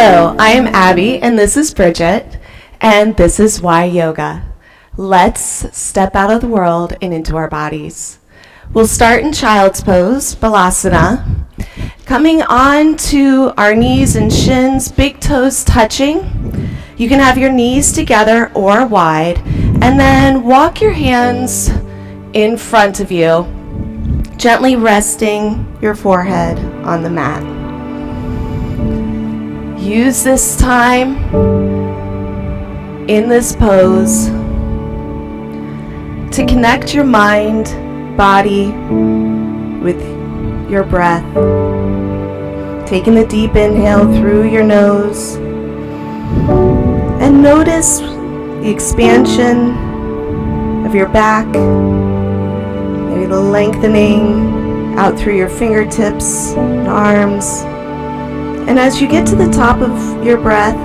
Hello, I am Abby, and this is Bridget, and this is Why Yoga. Let's step out of the world and into our bodies. We'll start in Child's Pose, Balasana, coming on to our knees and shins, big toes touching. You can have your knees together or wide, and then walk your hands in front of you, gently resting your forehead on the mat. Use this time in this pose to connect your mind, body with your breath. Taking a deep inhale through your nose and notice the expansion of your back, maybe the lengthening out through your fingertips and arms. And as you get to the top of your breath,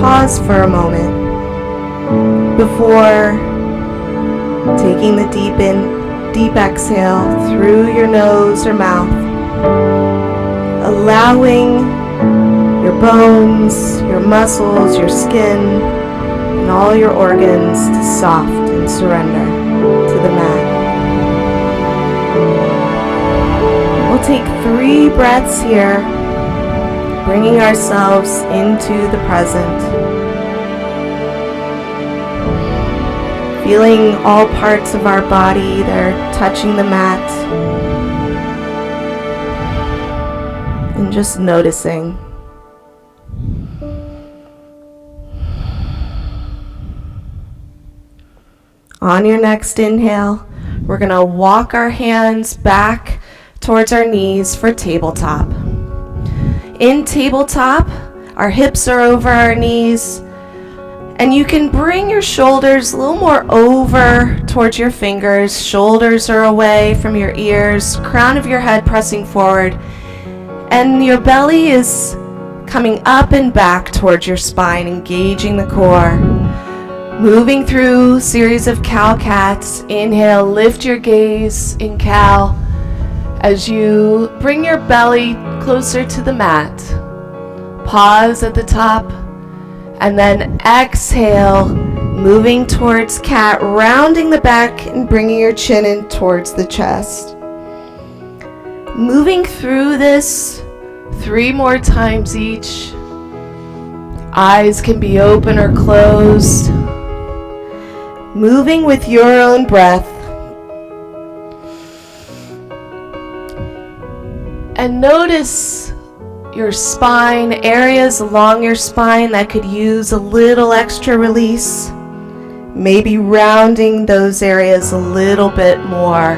pause for a moment before taking the deep exhale through your nose or mouth, allowing your bones, your muscles, your skin, and all your organs to soft and surrender to the mat. We'll take 3 breaths here, bringing ourselves into the present. Feeling all parts of our body that are touching the mat. And just noticing. On your next inhale, we're going to walk our hands back towards our knees for tabletop. In tabletop, our hips are over our knees, and you can bring your shoulders a little more over towards your fingers. Shoulders are away from your ears, crown of your head pressing forward, and your belly is coming up and back towards your spine, engaging the core. Moving through a series of cow-cats. Inhale, lift your gaze in cow as you bring your belly closer to the mat. Pause at the top, and then exhale, moving towards cat, rounding the back and bringing your chin in towards the chest. Moving through this 3 more times each. Eyes can be open or closed. Moving with your own breath. And notice your spine, areas along your spine that could use a little extra release. Maybe rounding those areas a little bit more.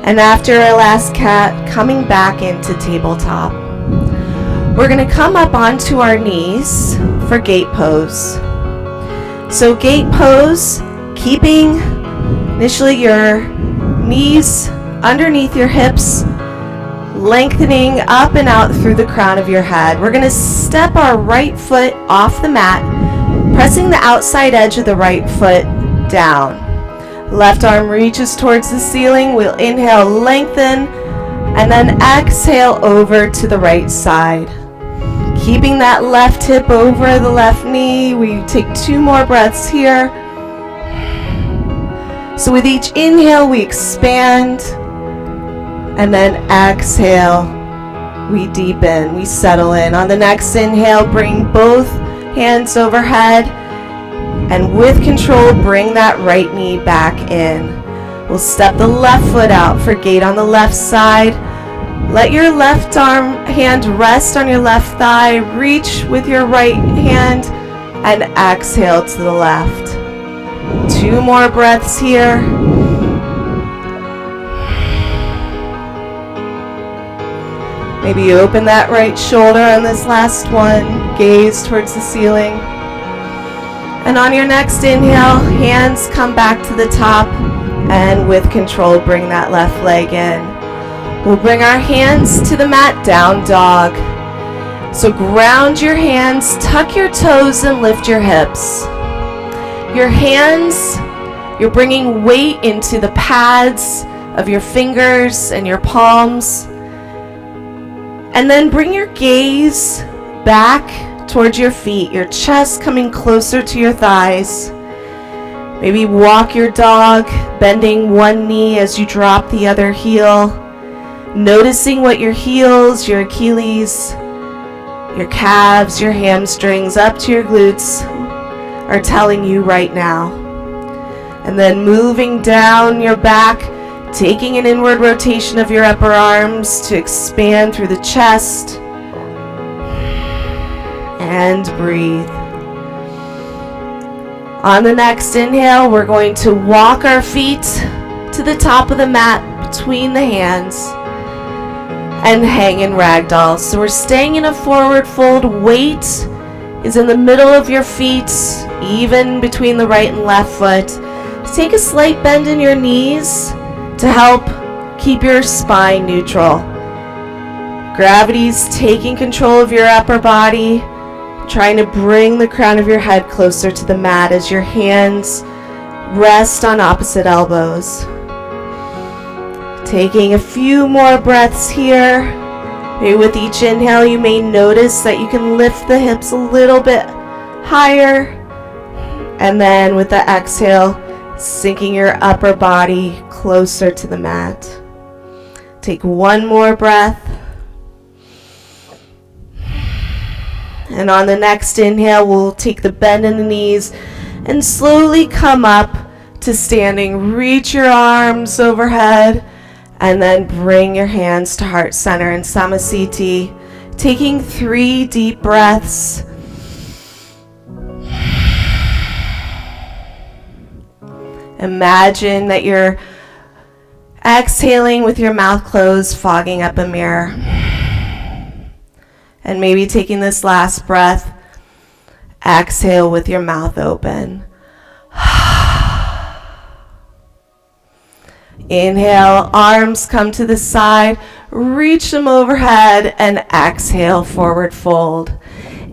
And after our last cat, coming back into tabletop. We're going to come up onto our knees for gate pose. So gate pose, keeping initially your knees underneath your hips, lengthening up and out through the crown of your head. We're going to step our right foot off the mat, pressing the outside edge of the right foot down. Left arm reaches towards the ceiling. We'll inhale, lengthen, and then exhale over to the right side. Keeping that left hip over the left knee. We take 2 more breaths here. So with each inhale, we expand, and then exhale, we deepen, we settle in. On the next inhale, bring both hands overhead, and with control, bring that right knee back in. We'll step the left foot out for gate on the left side. Let your left hand rest on your left thigh. Reach with your right hand, and exhale to the left. 2 more breaths here. Maybe open that right shoulder on this last one. Gaze towards the ceiling. And on your next inhale, hands come back to the top, and with control, bring that left leg in. We'll bring our hands to the mat, down dog. So ground your hands, tuck your toes, and lift your hips. Your hands, you're bringing weight into the pads of your fingers and your palms. And then bring your gaze back towards your feet, your chest coming closer to your thighs. Maybe walk your dog, bending one knee as you drop the other heel, noticing what your heels, your Achilles, your calves, your hamstrings, up to your glutes are telling you right now. And then moving down your back, taking an inward rotation of your upper arms to expand through the chest. And breathe. On the next inhale, we're going to walk our feet to the top of the mat between the hands and hang in ragdoll. So we're staying in a forward fold. Weight is in the middle of your feet, even between the right and left foot. Take a slight bend in your knees to help keep your spine neutral. Gravity's taking control of your upper body, trying to bring the crown of your head closer to the mat as your hands rest on opposite elbows. Taking a few more breaths here. Maybe with each inhale you may notice that you can lift the hips a little bit higher. And then with the exhale, sinking your upper body closer to the mat. Take one more breath. And on the next inhale, we'll take the bend in the knees and slowly come up to standing. Reach your arms overhead and then bring your hands to heart center in Samasthiti. Taking 3 deep breaths. Imagine that you're exhaling with your mouth closed, fogging up a mirror. And maybe taking this last breath, exhale with your mouth open. Inhale, arms come to the side, reach them overhead, and exhale, forward fold.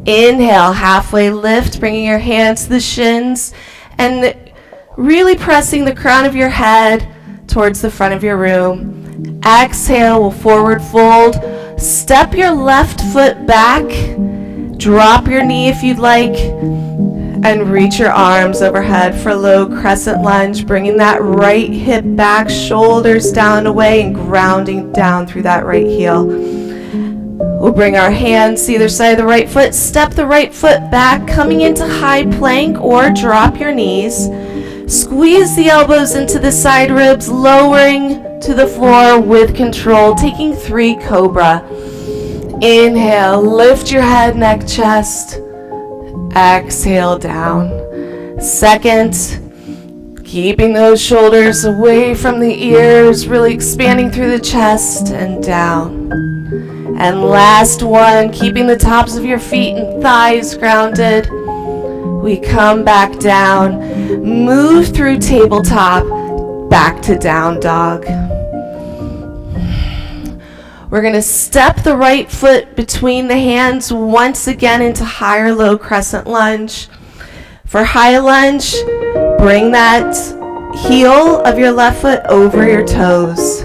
Inhale, halfway lift, bringing your hands to the shins, and really pressing the crown of your head towards the front of your room. Exhale, we'll forward fold. Step your left foot back, drop your knee if you'd like, and reach your arms overhead for low crescent lunge, bringing that right hip back, shoulders down away, and grounding down through that right heel. We'll bring our hands to either side of the right foot, step the right foot back, coming into high plank, or drop your knees. Squeeze the elbows into the side ribs, lowering to the floor with control, taking 3 cobra. Inhale, lift your head, neck, chest. Exhale down. Second, keeping those shoulders away from the ears, really expanding through the chest and down. And last one, keeping the tops of your feet and thighs grounded. We come back down, move through tabletop, back to down dog. We're going to step the right foot between the hands once again into higher low crescent lunge. For high lunge, bring that heel of your left foot over your toes.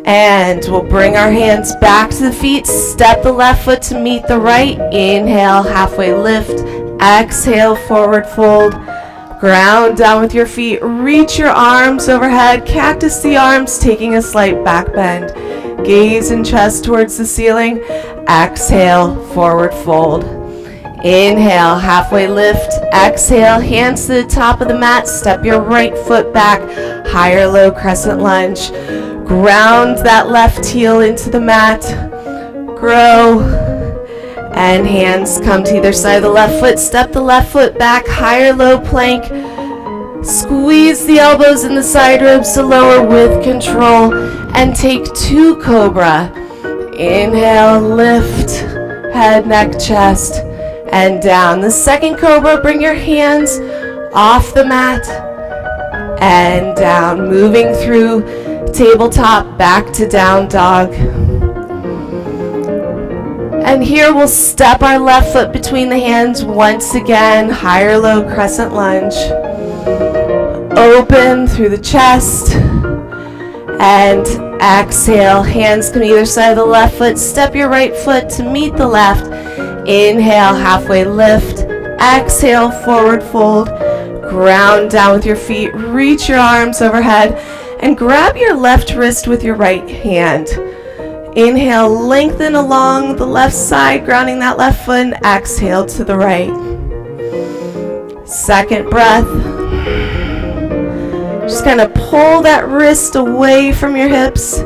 And we'll bring our hands back to the feet, step the left foot to meet the right. Inhale, halfway lift. Exhale, forward fold. Ground down with your feet. Reach your arms overhead. Cactus the arms, taking a slight back bend. Gaze and chest towards the ceiling. Exhale, forward fold. Inhale, halfway lift. Exhale, hands to the top of the mat. Step your right foot back. Higher low crescent lunge. Ground that left heel into the mat. Grow. And hands come to either side of the left foot. Step the left foot back, higher low plank. Squeeze the elbows in the side ribs to lower with control. And take 2 cobra. Inhale, lift, head, neck, chest, and down. The second cobra, bring your hands off the mat and down. Moving through tabletop, back to down dog. And here we'll step our left foot between the hands once again, higher low crescent lunge. Open through the chest. And exhale, hands come either side of the left foot. Step your right foot to meet the left. Inhale, halfway lift. Exhale, forward fold. Ground down with your feet. Reach your arms overhead and grab your left wrist with your right hand. Inhale, lengthen along the left side, grounding that left foot, and exhale to the right. Second breath. Just kind of pull that wrist away from your hips.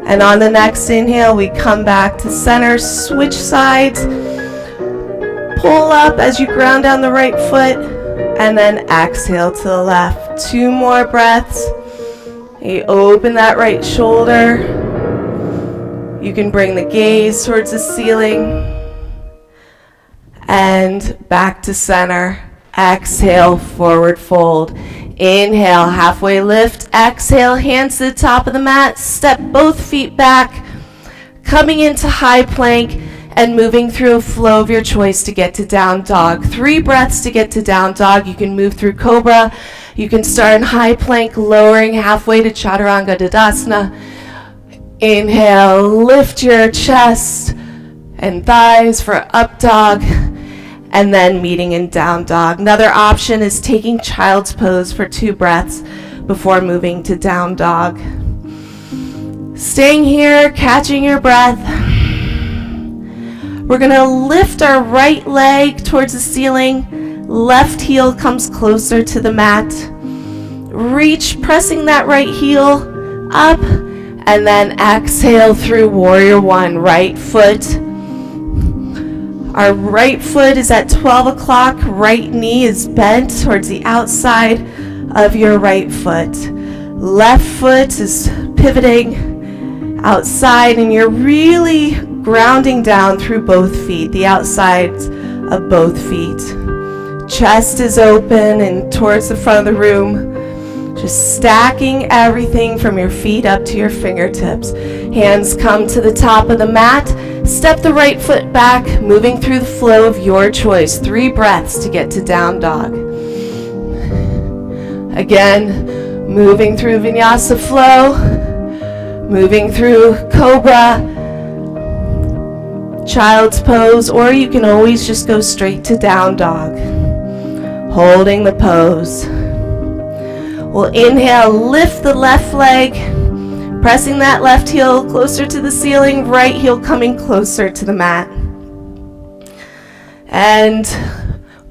And on the next inhale, we come back to center, switch sides. Pull up as you ground down the right foot, and then exhale to the left. 2 more breaths. You open that right shoulder. You can bring the gaze towards the ceiling. And back to center. Exhale, forward fold. Inhale, halfway lift. Exhale, hands to the top of the mat. Step both feet back. Coming into high plank and moving through a flow of your choice to get to down dog. 3 breaths to get to down dog. You can move through cobra. You can start in high plank, lowering halfway to chaturanga dadasana. Inhale, lift your chest and thighs for up dog. And then meeting in down dog. Another option is taking child's pose for 2 breaths before moving to down dog. Staying here, catching your breath. We're going to lift our right leg towards the ceiling. Left heel comes closer to the mat. Reach, pressing that right heel up. And then exhale through warrior 1, right foot. Our right foot is at 12 o'clock. Right knee is bent towards the outside of your right foot. Left foot is pivoting outside, and you're really grounding down through both feet, the outsides of both feet. Chest is open and towards the front of the room. Just stacking everything from your feet up to your fingertips. Hands come to the top of the mat. Step the right foot back, moving through the flow of your choice. 3 breaths to get to down dog. Again, moving through vinyasa flow, moving through cobra, child's pose, or you can always just go straight to down dog. Holding the pose. We'll inhale, lift the left leg, pressing that left heel closer to the ceiling, right heel coming closer to the mat. And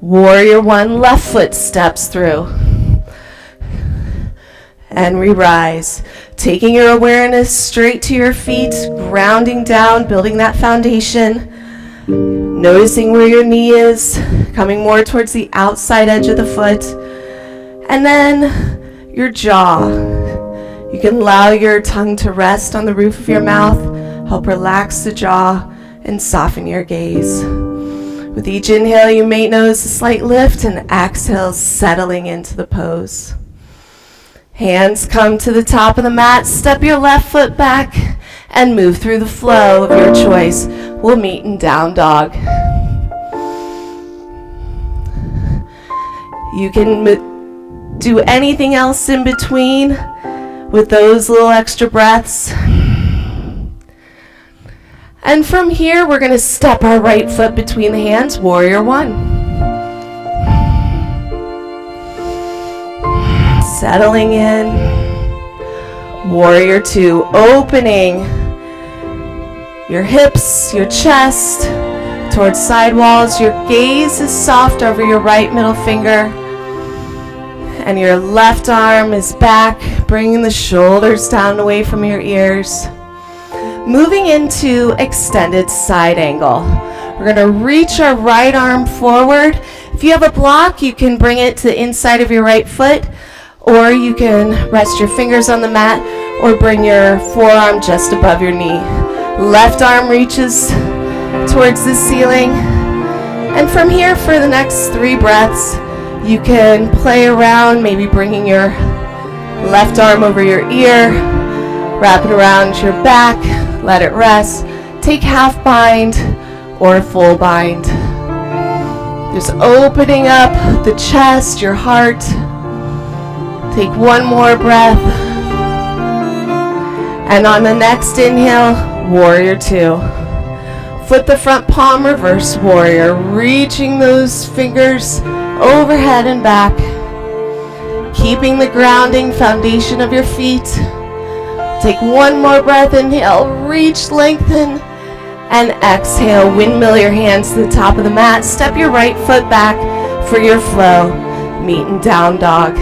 warrior 1, left foot steps through. And we rise, taking your awareness straight to your feet, grounding down, building that foundation, noticing where your knee is, coming more towards the outside edge of the foot, and then your jaw. You can allow your tongue to rest on the roof of your mouth, help relax the jaw, and soften your gaze. With each inhale, you may notice a slight lift, and exhale, settling into the pose. Hands come to the top of the mat, step your left foot back, and move through the flow of your choice. We'll meet in down dog. You can do anything else in between with those little extra breaths. And from here, we're going to step our right foot between the hands, warrior 1. Settling in, warrior 2, opening your hips, your chest towards side walls. Your gaze is soft over your right middle finger. And your left arm is back, bringing the shoulders down away from your ears. Moving into extended side angle. We're going to reach our right arm forward. If you have a block, you can bring it to the inside of your right foot, or you can rest your fingers on the mat, or bring your forearm just above your knee. Left arm reaches towards the ceiling. And from here, for the next 3 breaths, you can play around, maybe bringing your left arm over your ear, wrap it around your back, let it rest. Take half bind or full bind. Just opening up the chest, your heart, to Take one more breath. And on the next inhale, warrior two. Flip the front palm, reverse warrior, reaching those fingers overhead and back, keeping the grounding foundation of your feet. Take one more breath, inhale, reach, lengthen, and exhale, windmill your hands to the top of the mat. Step your right foot back for your flow, meeting down dog.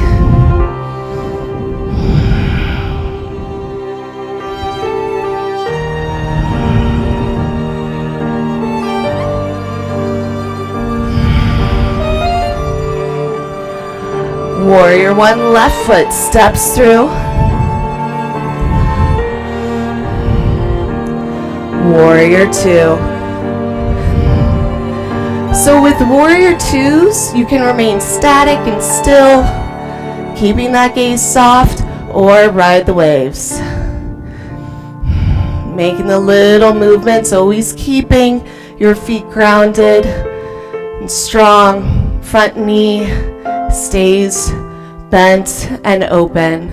Warrior one, left foot steps through. Warrior two. So with warrior twos, you can remain static and still, keeping that gaze soft, or ride the waves. Making the little movements, always keeping your feet grounded and strong. Front knee stays bent and open.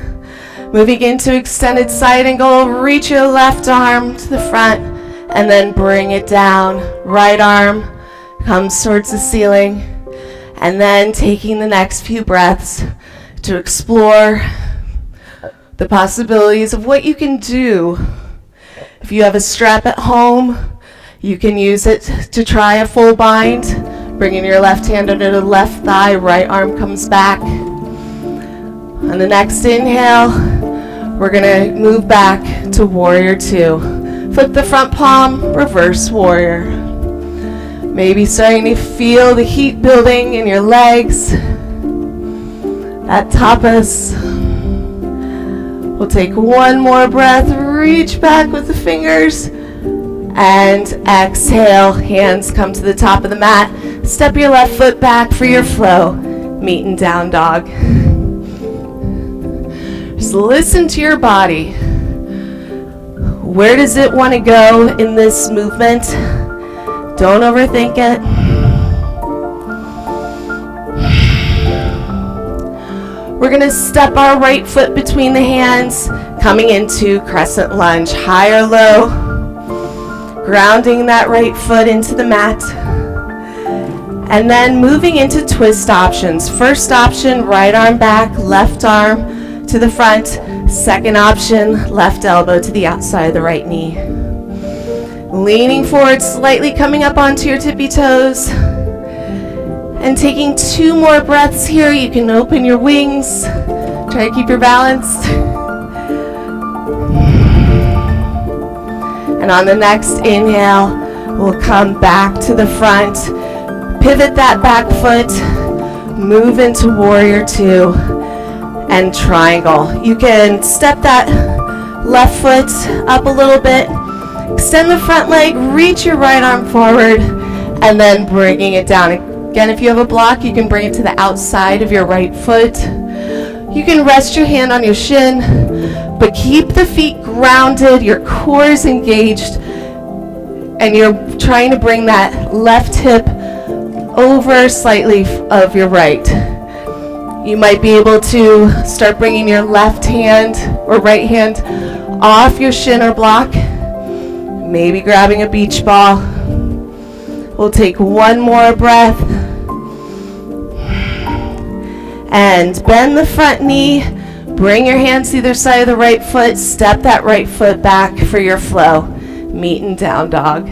Moving into extended side angle, reach your left arm to the front and then bring it down. Right arm comes towards the ceiling, and then taking the next few breaths to explore the possibilities of what you can do. If you have a strap at home, you can use it to try a full bind. Bringing your left hand under the left thigh, right arm comes back. On the next inhale, we're gonna move back to warrior two. Flip the front palm, reverse warrior. Maybe starting to feel the heat building in your legs. That tapas. We'll take one more breath, reach back with the fingers, and exhale, hands come to the top of the mat. Step your left foot back for your flow, meeting down dog. Just listen to your body. Where does it want to go in this movement? Don't overthink it. We're going to step our right foot between the hands, coming into crescent lunge, high or low, grounding that right foot into the mat. And then moving into twist options. First option, right arm back, left arm to the front. Second option, left elbow to the outside of the right knee. Leaning forward, slightly coming up onto your tippy toes. And taking two more breaths here. You can open your wings. Try to keep your balance. And on the next inhale, we'll come back to the front. Pivot that back foot. Move into warrior two. And triangle. You can step that left foot up a little bit. Extend the front leg. Reach your right arm forward. And then bringing it down. Again, if you have a block, you can bring it to the outside of your right foot. You can rest your hand on your shin, but keep the feet grounded, your core is engaged, and you're trying to bring that left hip over slightly of your right. You might be able to start bringing your left hand or right hand off your shin or block, maybe grabbing a beach ball. We'll take one more breath. And bend the front knee. Bring your hands to either side of the right foot. Step that right foot back for your flow. Meeting down dog.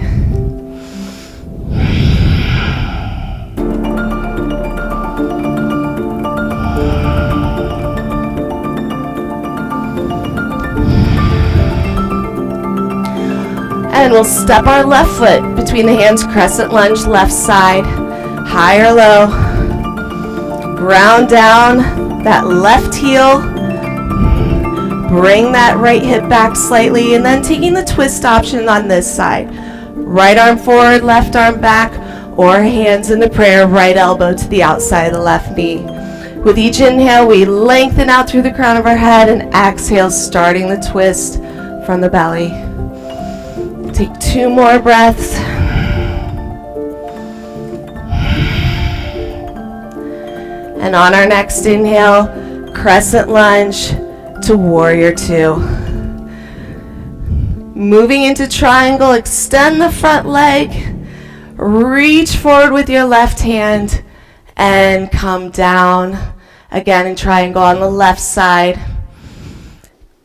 And we'll step our left foot between the hands, crescent lunge, left side, high or low. Ground down that left heel. Bring that right hip back slightly, and then taking the twist option on this side. Right arm forward, left arm back, or hands in the prayer, right elbow to the outside of the left knee. With each inhale, we lengthen out through the crown of our head, and exhale, starting the twist from the belly. Take two more breaths. And on our next inhale, crescent lunge to warrior two. Moving into triangle, extend the front leg, reach forward with your left hand, and come down again in triangle on the left side.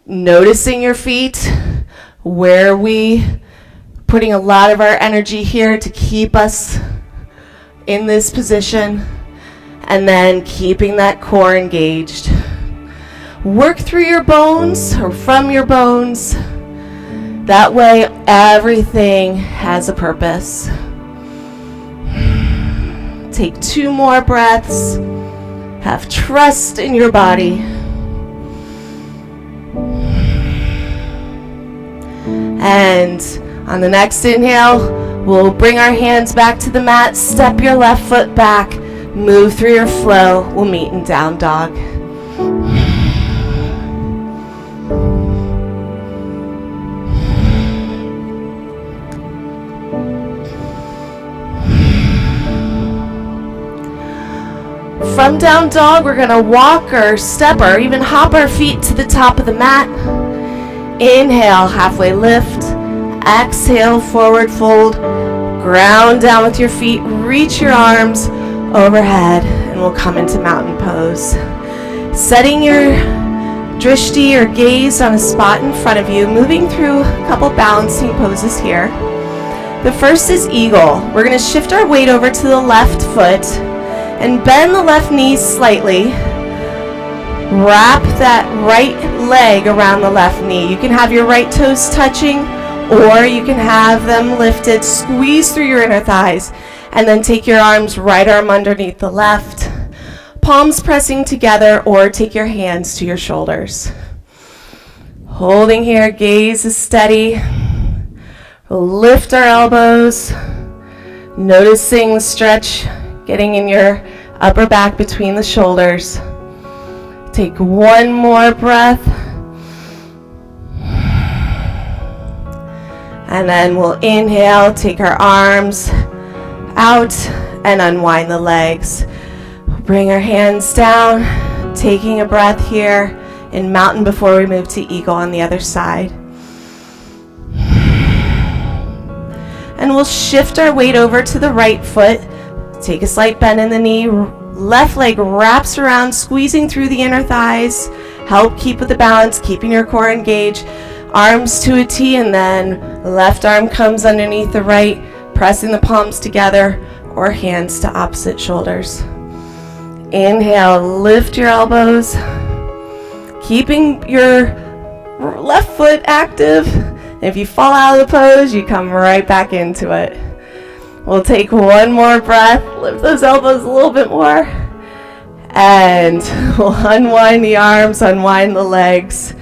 Noticing your feet, where we putting a lot of our energy here to keep us in this position, and then keeping that core engaged. Work through your bones or from your bones. That way everything has a purpose. Take 2 more breaths. Have trust in your body. And on the next inhale, we'll bring our hands back to the mat, step your left foot back, move through your flow. We'll meet in down dog. From down dog, we're going to walk or step or even hop our feet to the top of the mat. Inhale, halfway lift. Exhale, forward fold. Ground down with your feet. Reach your arms overhead, and we'll come into mountain pose. Setting your drishti or gaze on a spot in front of you, moving through a couple balancing poses here. The first is eagle. We're going to shift our weight over to the left foot and bend the left knee slightly. Wrap that right leg around the left knee. You can have your right toes touching, or you can have them lifted. Squeeze through your inner thighs, and then take your arms, right arm underneath the left, palms pressing together, or take your hands to your shoulders. Holding here, gaze is steady. We'll lift our elbows, noticing the stretch getting in your upper back between the shoulders. Take 1 more breath. And then we'll inhale, take our arms out and unwind the legs. Bring our hands down, taking a breath here in mountain before we move to eagle on the other side. And we'll shift our weight over to the right foot. Take a slight bend in the knee. Left leg wraps around, squeezing through the inner thighs. Help keep with the balance, keeping your core engaged. Arms to a T, and then left arm comes underneath the right, pressing the palms together, or hands to opposite shoulders. Inhale, lift your elbows, keeping your left foot active. If you fall out of the pose, you come right back into it. We'll take 1 more breath, lift those elbows a little bit more, and we'll unwind the arms, unwind the legs,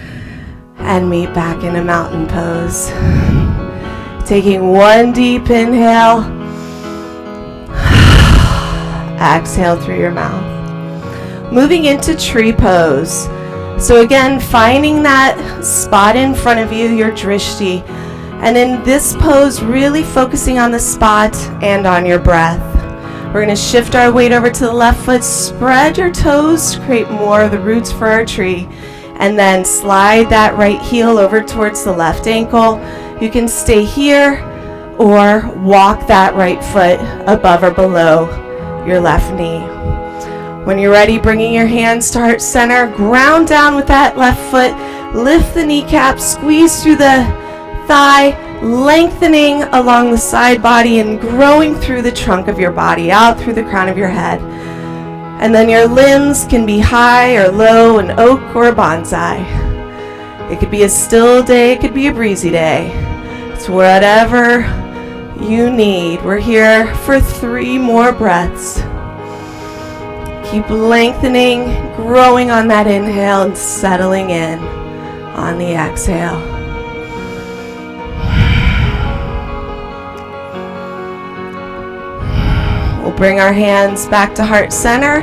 and meet back in a mountain pose. Taking 1 deep inhale, exhale through your mouth. Moving into tree pose. So again, finding that spot in front of you, your drishti. And in this pose, really focusing on the spot and on your breath. We're going to shift our weight over to the left foot, spread your toes to create more of the roots for our tree, and then slide that right heel over towards the left ankle. You can stay here or walk that right foot above or below your left knee. When you're ready, bringing your hands to heart center, ground down with that left foot, lift the kneecap, squeeze through the thigh, lengthening along the side body and growing through the trunk of your body, out through the crown of your head. And then your limbs can be high or low, an oak or a bonsai. It could be a still day, it could be a breezy day. It's whatever you need. We're here for 3 more breaths. Keep lengthening, growing on that inhale and settling in on the exhale. We'll bring our hands back to heart center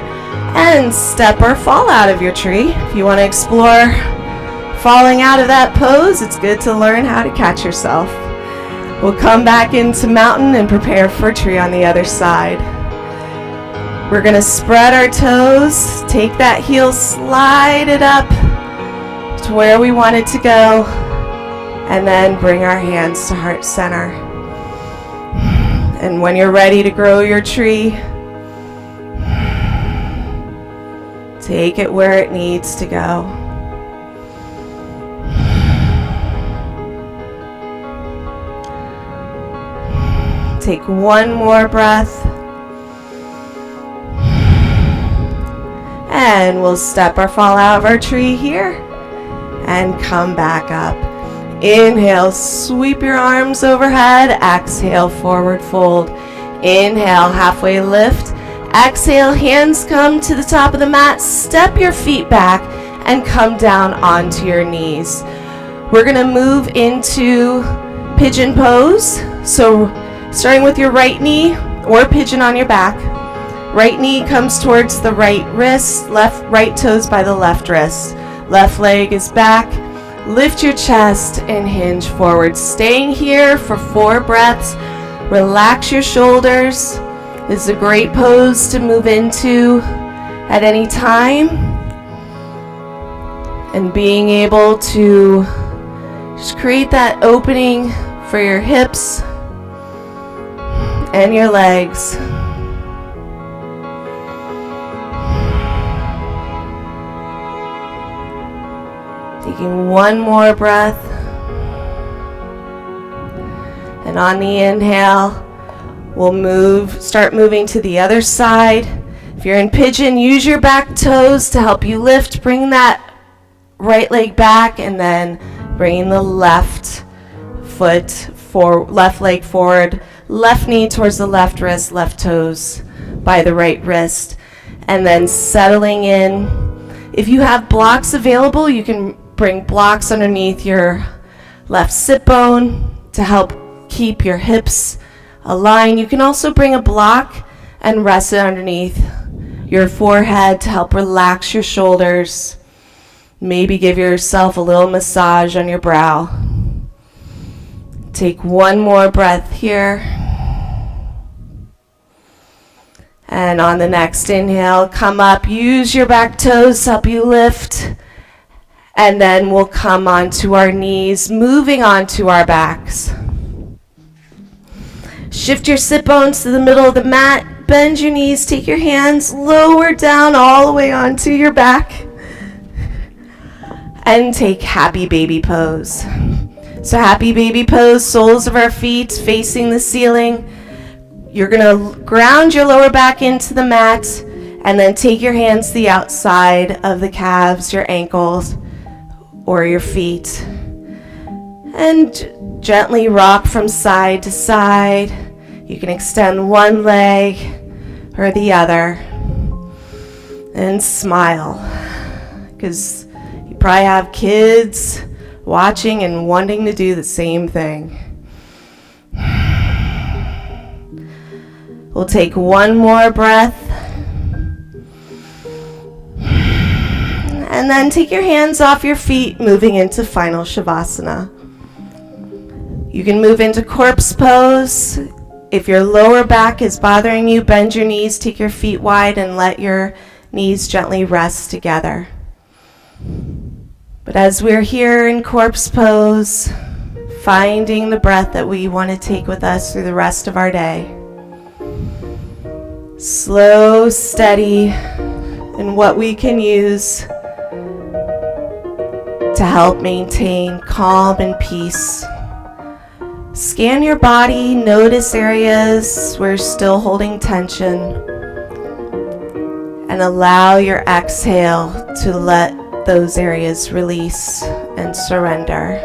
and step or fall out of your tree. If you want to explore falling out of that pose, it's good to learn how to catch yourself. We'll come back into mountain and prepare for tree on the other side. We're going to spread our toes, take that heel, slide it up to where we want it to go, and then bring our hands to heart center. And when you're ready to grow your tree, take it where it needs to go. Take one more breath. And we'll step or fall out of our tree here and come back up. Inhale, sweep your arms overhead. Exhale, forward fold. Inhale, halfway lift. Exhale, hands come to the top of the mat. Step your feet back and come down onto your knees. We're going to move into pigeon pose. So starting with your right knee or pigeon on your back. Right knee comes towards the right wrist, right toes by the left wrist. Left leg is back. Lift your chest and hinge forward. Staying here for 4 breaths. Relax your shoulders. This is a great pose to move into at any time. And being able to just create that opening for your hips and your legs. Taking one more breath. And on the inhale, we'll start moving to the other side. If you're in pigeon, use your back toes to help you lift. Bring that right leg back and then bringing the left leg forward. Left knee towards the left wrist, left toes by the right wrist. And then settling in. If you have blocks available, you can bring blocks underneath your left sit bone to help keep your hips aligned. You can also bring a block and rest it underneath your forehead to help relax your shoulders. Maybe give yourself a little massage on your brow. Take one more breath here. And on the next inhale, come up. Use your back toes to help you lift. And then we'll come onto our knees, moving onto our backs. Shift your sit bones to the middle of the mat. Bend your knees. Take your hands lower down all the way onto your back. And take happy baby pose. So happy baby pose, soles of our feet facing the ceiling. You're going to ground your lower back into the mat and then take your hands to the outside of the calves, your ankles, or your feet. And gently rock from side to side. You can extend one leg or the other. And smile. Because you probably have kids watching and wanting to do the same thing. We'll take one more breath. And then take your hands off your feet, moving into final Shavasana. You can move into corpse pose. If your lower back is bothering you, bend your knees, take your feet wide, and let your knees gently rest together. But as we're here in corpse pose, finding the breath that we want to take with us through the rest of our day. Slow, steady, and what we can use to help maintain calm and peace. Scan your body, notice areas where you're still holding tension, and allow your exhale to let those areas release and surrender.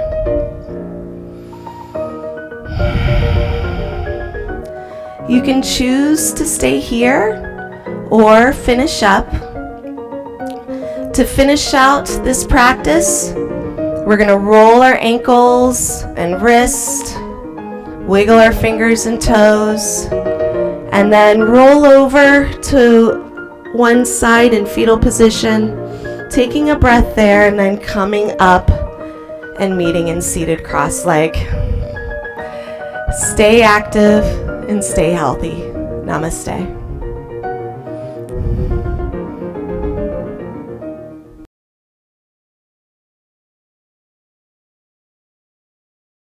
You can choose to stay here or finish up. To finish out this practice, we're going to roll our ankles and wrist, wiggle our fingers and toes, and then roll over to one side in fetal position, taking a breath there, and then coming up and meeting in seated cross-leg. Stay active and stay healthy. Namaste.